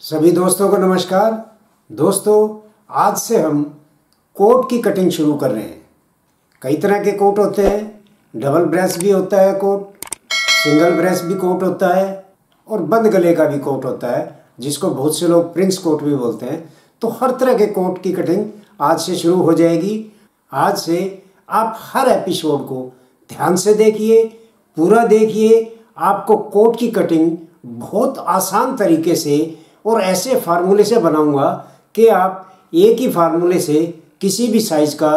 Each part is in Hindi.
सभी दोस्तों को नमस्कार। दोस्तों, आज से हम कोट की कटिंग शुरू कर रहे हैं। कई तरह के कोट होते हैं। डबल ब्रेस्ट भी होता है कोट, सिंगल ब्रेस्ट भी कोट होता है और बंद गले का भी कोट होता है, जिसको बहुत से लोग प्रिंस कोट भी बोलते हैं। तो हर तरह के कोट की कटिंग आज से शुरू हो जाएगी। आज से आप हर एपिसोड को ध्यान से देखिए, पूरा देखिए। आपको कोट की कटिंग बहुत आसान तरीके से और ऐसे फार्मूले से बनाऊंगा कि आप एक ही फार्मूले से किसी भी साइज का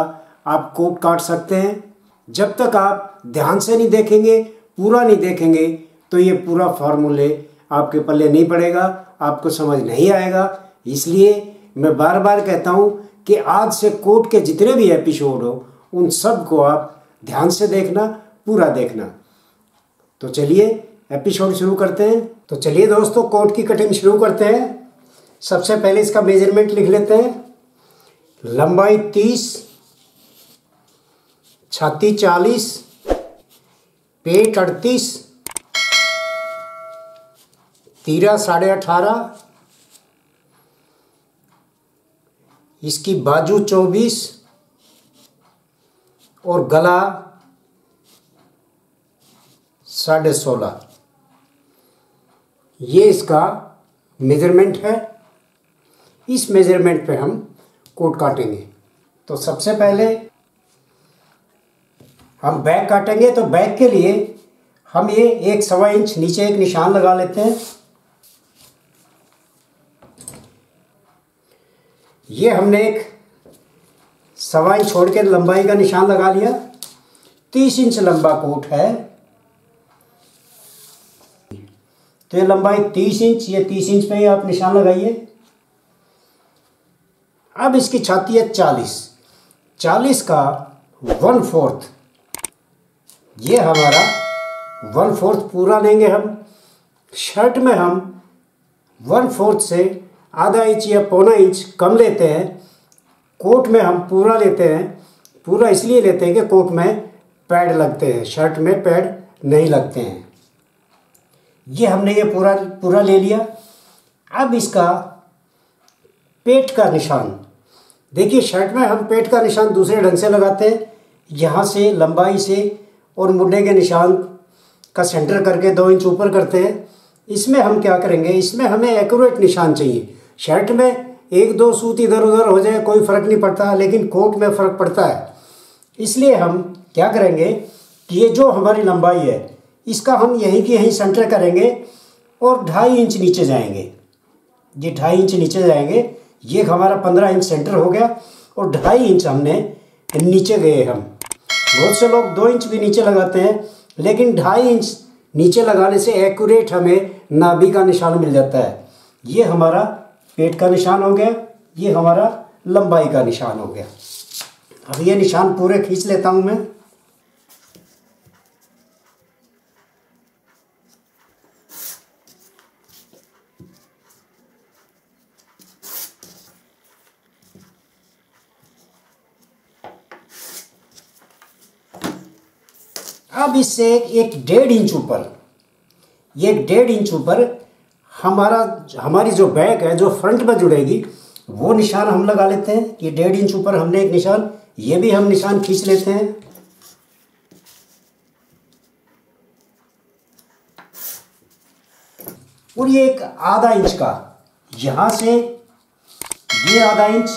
आप कोट काट सकते हैं। जब तक आप ध्यान से नहीं देखेंगे, पूरा नहीं देखेंगे, तो ये पूरा फार्मूले आपके पल्ले नहीं पड़ेगा, आपको समझ नहीं आएगा। इसलिए मैं बार बार कहता हूँ कि आज से कोट के जितने भी एपिसोड हो उन सब को आप ध्यान से देखना, पूरा देखना। तो चलिए एपिसोड शुरू करते हैं। तो चलिए दोस्तों, कोट की कटिंग शुरू करते हैं। सबसे पहले इसका मेजरमेंट लिख लेते हैं। लंबाई 30, छाती 40, पेट 38, तीरा 18.5, इसकी बाजू 24 और गला 16.5। ये इसका मेजरमेंट है। इस मेजरमेंट पे हम कोट काटेंगे। तो सबसे पहले हम बैक काटेंगे। तो बैक के लिए हम ये 1.25 इंच नीचे एक निशान लगा लेते हैं। ये हमने एक 1.25 इंच छोड़ के लंबाई का निशान लगा लिया। 30 इंच लंबा कोट है, तो ये लंबाई 30 इंच, ये 30 इंच पे ही आप निशान लगाइए। अब इसकी छाती है 40 का 1/4, ये हमारा 1/4 पूरा लेंगे हम। शर्ट में हम 1/4 से आधा इंच या पौना इंच कम लेते हैं। कोट में हम पूरा लेते हैं। पूरा इसलिए लेते हैं कि कोट में पैड लगते हैं, शर्ट में पैड नहीं लगते हैं। ये हमने ये पूरा ले लिया। अब इसका पेट का निशान देखिए, शर्ट में हम पेट का निशान दूसरे ढंग से लगाते हैं। यहाँ से लंबाई से और मुड्ढे के निशान का सेंटर करके 2 इंच ऊपर करते हैं। इसमें हम क्या करेंगे, इसमें हमें एक्यूरेट निशान चाहिए। शर्ट में 1-2 सूत इधर उधर हो जाए कोई फ़र्क नहीं पड़ता, लेकिन कोट में फ़र्क पड़ता है। इसलिए हम क्या करेंगे कि ये जो हमारी लंबाई है इसका हम यहीं की यहीं सेंटर करेंगे और 2.5 इंच नीचे जाएंगे। ये 2.5 इंच नीचे जाएंगे। ये हमारा 15 इंच सेंटर हो गया और 2.5 इंच हमने नीचे गए हम। बहुत से लोग 2 इंच भी नीचे लगाते हैं, लेकिन 2.5 इंच नीचे लगाने से एक्यूरेट हमें नाभि का निशान मिल जाता है। ये हमारा पेट का निशान हो गया, ये हमारा लंबाई का निशान हो गया। अब ये निशान पूरे खींच लेता हूँ मैं। अब इससे एक 1.5 इंच ऊपर, ये 1.5 इंच ऊपर हमारी जो बैक है, जो फ्रंट में जुड़ेगी, वो निशान हम लगा लेते हैं। ये 1.5 इंच ऊपर हमने एक निशान, ये भी हम निशान खींच लेते हैं। और ये एक आधा इंच का, यहाँ से ये आधा इंच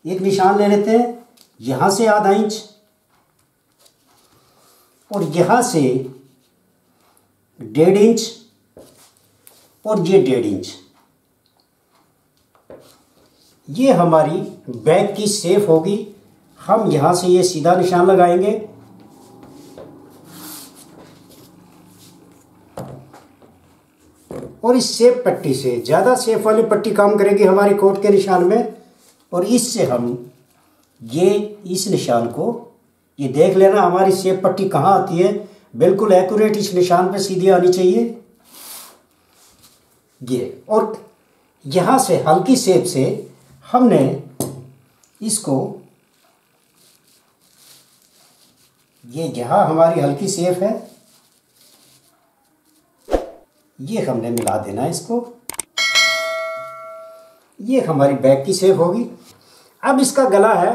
एक निशान ले लेते हैं, यहाँ से आधा इंच और यहाँ से 1.5 इंच और ये 1.5 इंच। ये हमारी बैक की शेप होगी। हम यहाँ से ये सीधा निशान लगाएंगे और इस शेप पट्टी से, ज़्यादा शेप वाली पट्टी काम करेगी हमारी कोट के निशान में। और इससे हम ये इस निशान को, ये देख लेना हमारी शेप पट्टी कहाँ आती है, बिल्कुल एक्यूरेट इस निशान पे सीधी आनी चाहिए ये। और यहाँ से हल्की शेप से हमने इसको, ये यहाँ हमारी हल्की शेप है, ये हमने मिला देना इसको। ये हमारी बैक की शेप होगी। अब इसका गला है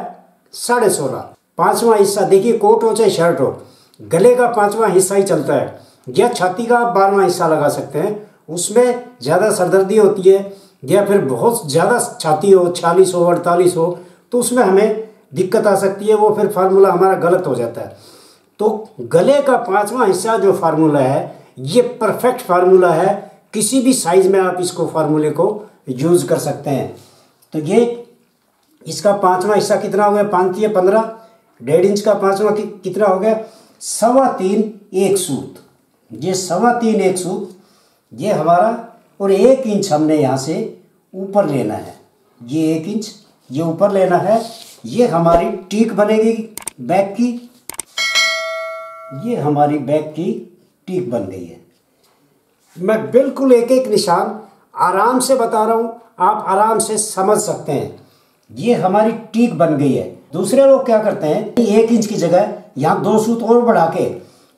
16.5, पांचवा हिस्सा। देखिए कोट हो चाहे शर्ट हो, गले का पांचवा हिस्सा ही चलता है, या छाती का आप 12वां हिस्सा लगा सकते हैं। उसमें ज़्यादा सरदर्दी होती है या फिर बहुत ज़्यादा छाती हो, 46 हो, 48 हो, तो उसमें हमें दिक्कत आ सकती है, वो फिर फार्मूला हमारा गलत हो जाता है। तो गले का पांचवा हिस्सा जो फार्मूला है, ये परफेक्ट फार्मूला है। किसी भी साइज में आप इसको फार्मूले को यूज कर सकते हैं। तो ये इसका पांचवा हिस्सा कितना हो गया, 5 या 15, 1.5 इंच का पांचवा कितना हो गया, 3.25 एक सूत। ये 3.25 एक सूत ये हमारा, और 1 इंच हमने यहाँ से ऊपर लेना है। ये 1 इंच ये ऊपर लेना है। ये हमारी टीक बनेगी बैक की। ये हमारी बैक की टीक बन गई है। मैं बिल्कुल एक एक निशान आराम से बता रहा हूँ, आप आराम से समझ सकते हैं। ये हमारी टीक बन गई है। दूसरे लोग क्या करते हैं, 1 इंच की जगह यहाँ 2 सूत और बढ़ा के,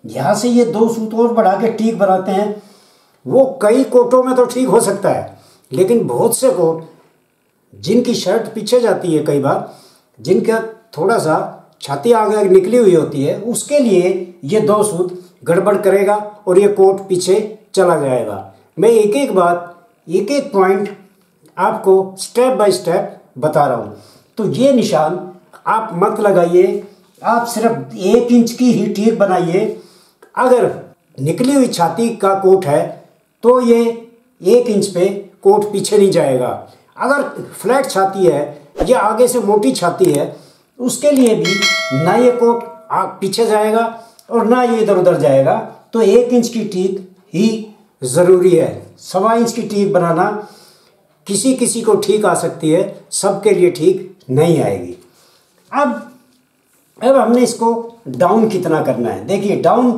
यहाँ से ये 2 सूत और बढ़ा के टीक बनाते हैं। वो कई कोटों में तो ठीक हो सकता है, लेकिन बहुत से कोट जिनकी शर्ट पीछे जाती है, कई बार जिनका थोड़ा सा छाती आगे निकली हुई होती है, उसके लिए ये 2 सूत गड़बड़ करेगा और ये कोट पीछे चला जाएगा। मैं एक एक बात, एक एक पॉइंट आपको स्टेप बाय स्टेप बता रहा हूँ। तो ये निशान आप मत लगाइए, आप सिर्फ 1 इंच की ही टीक बनाइए। अगर निकली हुई छाती का कोट है तो ये 1 इंच पे कोट पीछे नहीं जाएगा। अगर फ्लैट छाती है या आगे से मोटी छाती है, उसके लिए भी ना ये कोट पीछे जाएगा और ना ये इधर उधर जाएगा। तो 1 इंच की टीक ही ज़रूरी है। 1.25 इंच की टीक बनाना किसी किसी को ठीक आ सकती है, सबके लिए ठीक नहीं आएगी। अब हमने इसको डाउन कितना करना है, देखिए डाउन,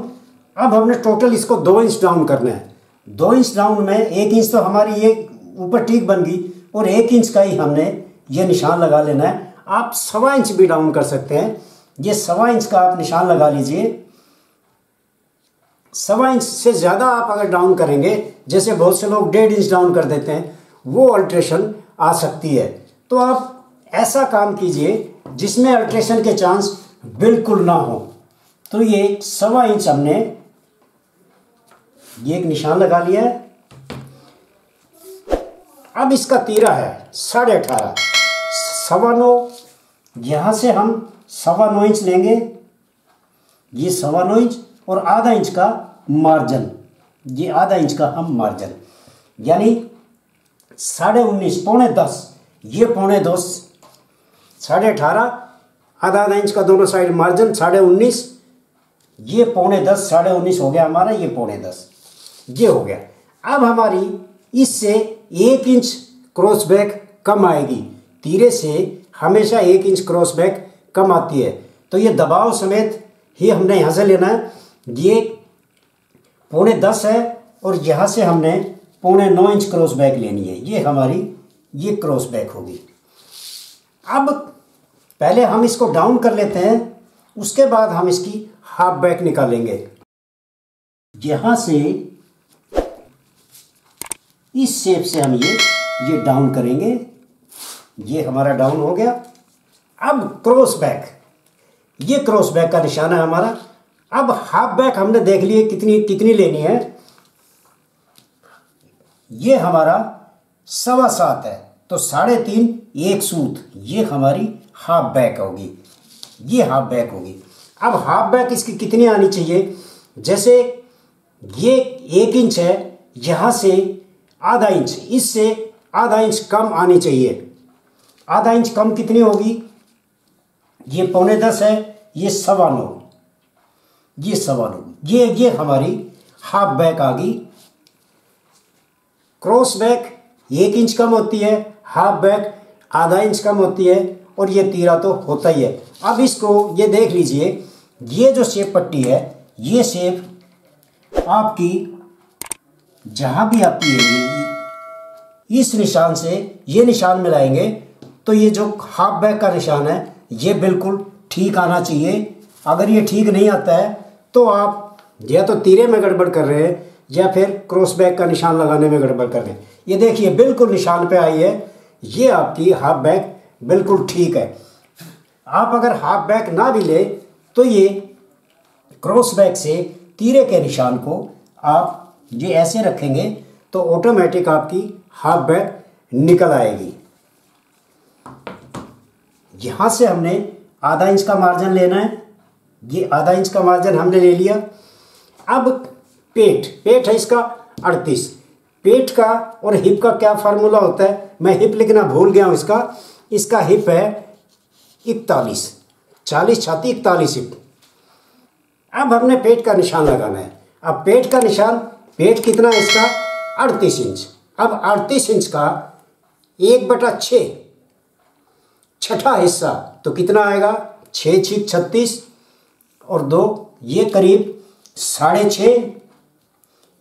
अब हमने टोटल इसको 2 इंच डाउन करना है। 2 इंच डाउन में 1 इंच तो हमारी ये ऊपर टीक बन गई, और 1 इंच का ही हमने ये निशान लगा लेना है। आप 1.25 इंच भी डाउन कर सकते हैं। ये 1.25 इंच का आप निशान लगा लीजिए। 1.25 इंच से ज़्यादा आप अगर डाउन करेंगे, जैसे बहुत से लोग 1.5 इंच डाउन कर देते हैं, वो अल्ट्रेशन आ सकती है। तो आप ऐसा काम कीजिए जिसमें अल्ट्रेशन के चांस बिल्कुल ना हो। तो ये 1.25 इंच हमने ये एक निशान लगा लिया है। अब इसका तीरा है 18.5, 9.25, यहाँ से हम 9.25 इंच लेंगे, ये 9.25 इंच, और आधा इंच का मार्जिन, ये आधा इंच का हम मार्जिन, यानी 19.5, 9.25, ये 9.25, 18.5, आधा इंच का दोनों साइड मार्जिन 19.5, ये 9.10, 19.5 हो गया हमारा, ये 9.10, ये हो गया। अब हमारी इससे 1 इंच क्रॉस बैक कम आएगी। तीरे से हमेशा 1 इंच क्रॉस बैक कम आती है, तो ये दबाव समेत ही हमने यहाँ से लेना है। ये 9.10 है और यहाँ से हमने 9.9 इंच क्रॉस बैक लेनी है। ये हमारी ये क्रॉस बैक होगी। अब पहले हम इसको डाउन कर लेते हैं, उसके बाद हम इसकी हाफ बैक निकालेंगे। यहाँ से इस शेप से हम ये डाउन करेंगे। ये हमारा डाउन हो गया। अब क्रॉस बैक, ये क्रॉस बैक का निशान है हमारा। अब हाफ बैक हमने देख लिए कितनी लेनी है। ये हमारा 7.25 है, तो 3.5 एक सूत, ये हमारी हाफ बैक होगी। ये हाफ बैक होगी। अब हाफ बैक इसकी कितनी आनी चाहिए, जैसे ये 1 इंच है, यहाँ से आधा इंच, इससे आधा इंच कम आनी चाहिए। आधा इंच कम कितनी होगी, ये 9.10 है, ये 9.25, ये 9.25, ये हमारी हाफ बैक आ गई। क्रॉस बैक 1 इंच कम होती है, हाफ बैक आधा इंच कम होती है, और ये तीरा तो होता ही है। अब इसको ये देख लीजिए, ये जो शेप पट्टी है, ये शेप आपकी जहाँ भी आती है, इस निशान से ये निशान मिलाएंगे तो ये जो हाफ बैक का निशान है ये बिल्कुल ठीक आना चाहिए। अगर ये ठीक नहीं आता है तो आप या तो तीरे में गड़बड़ कर रहे हैं या फिर क्रॉस बैक का निशान लगाने में गड़बड़ कर रहे हैं। ये देखिए बिल्कुल निशान पे आई है। ये आपकी हाफ बैक बिल्कुल ठीक है। आप अगर हाफ बैक ना भी ले तो ये क्रॉस बैक से तीरे के निशान को आप ये ऐसे रखेंगे तो ऑटोमेटिक आपकी हाफ बैक निकल आएगी। यहाँ से हमने आधा इंच का मार्जिन लेना है। ये आधा इंच का मार्जिन हमने ले लिया। अब पेट है इसका 38। पेट का और हिप का क्या फार्मूला होता है, मैं हिप लिखना भूल गया हूँ। इसका हिप है 41, 40 छाती 41 हिप। अब हमने पेट का निशान लगाना है। अब पेट कितना है इसका 38 इंच। अब 38 इंच का 1/6 छठा हिस्सा तो कितना आएगा, 6 6 36 और 2 ये करीब 6.5,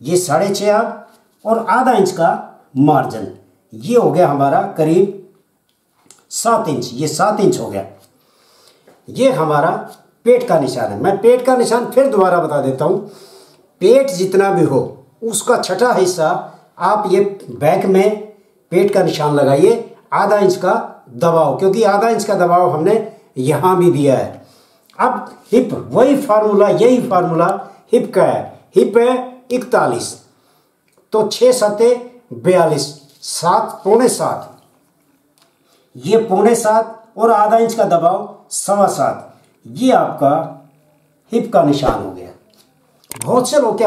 ये 6.5 आप और आधा इंच का मार्जिन, ये हो गया हमारा करीब 7 इंच। ये 7 इंच हो गया। ये हमारा पेट का निशान है। मैं पेट का निशान फिर दोबारा बता देता हूँ। पेट जितना भी हो उसका छठा हिस्सा आप ये बैक में पेट का निशान लगाइए, आधा इंच का दबाव, क्योंकि आधा इंच का दबाव हमने यहाँ भी दिया है। अब हिप यही फार्मूला हिप का है। हिप है 41 तो 6 7 42, 7 पौने 7, ये पौने 7 और आधा इंच का दबाव 7.25, ये आपका हिप का निशान हो गया। बहुत से लोग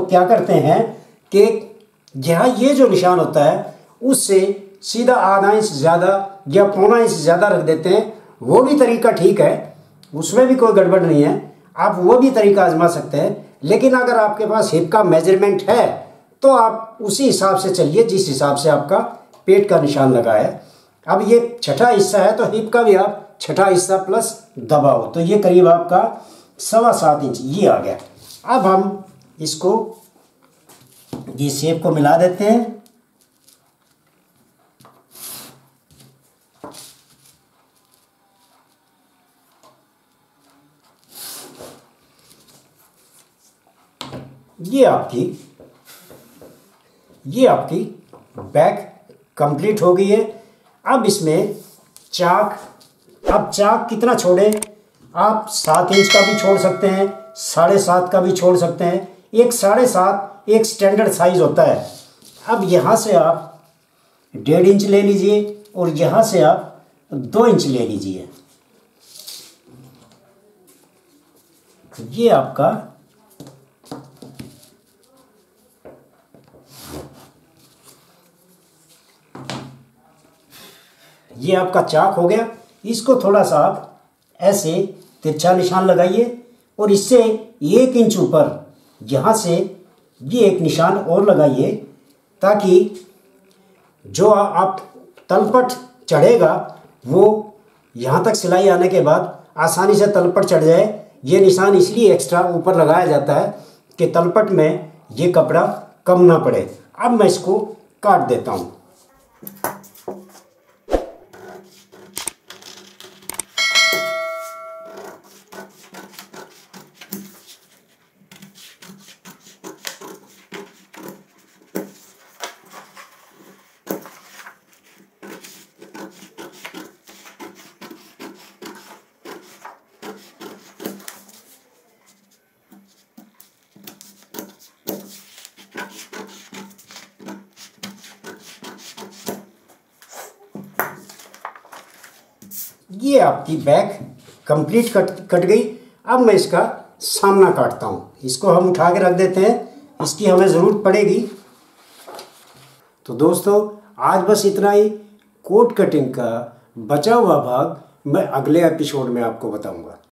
क्या करते हैं कि यहाँ ये जो निशान होता है उससे सीधा आधा इंच ज़्यादा या पौना इंच ज़्यादा रख देते हैं। वो भी तरीका ठीक है, उसमें भी कोई गड़बड़ नहीं है, आप वो भी तरीका आजमा सकते हैं। लेकिन अगर आपके पास हिप का मेजरमेंट है तो आप उसी हिसाब से चलिए जिस हिसाब से आपका पेट का निशान लगा है। अब ये छठा हिस्सा है तो हिप का भी आप छठा हिस्सा प्लस दबाव, तो ये करीब आपका 7.25 इंच ये आ गया। अब हम इसको ये शेप को मिला देते हैं। ये आपकी बैक कंप्लीट हो गई है। अब इसमें चाक कितना छोड़े, आप 7 इंच का भी छोड़ सकते हैं, 7.5 का भी छोड़ सकते हैं। एक 7.5 एक स्टैंडर्ड साइज होता है। अब यहाँ से आप 1.5 इंच ले लीजिए और यहाँ से आप 2 इंच ले लीजिए। ये आपका चाक हो गया। इसको थोड़ा सा आप ऐसे तिरछा निशान लगाइए और इससे 1 इंच ऊपर यहाँ से ये एक निशान और लगाइए, ताकि जो आप तलपट चढ़ेगा वो यहाँ तक सिलाई आने के बाद आसानी से तलपट चढ़ जाए। ये निशान इसलिए एक्स्ट्रा ऊपर लगाया जाता है कि तलपट में ये कपड़ा कम ना पड़े। अब मैं इसको काट देता हूँ। ये आपकी बैक कंप्लीट कट गई। अब मैं इसका सामना काटता हूँ। इसको हम उठा के रख देते हैं, इसकी हमें ज़रूरत पड़ेगी। तो दोस्तों आज बस इतना ही। कोट कटिंग का बचा हुआ भाग मैं अगले एपिसोड में आपको बताऊंगा।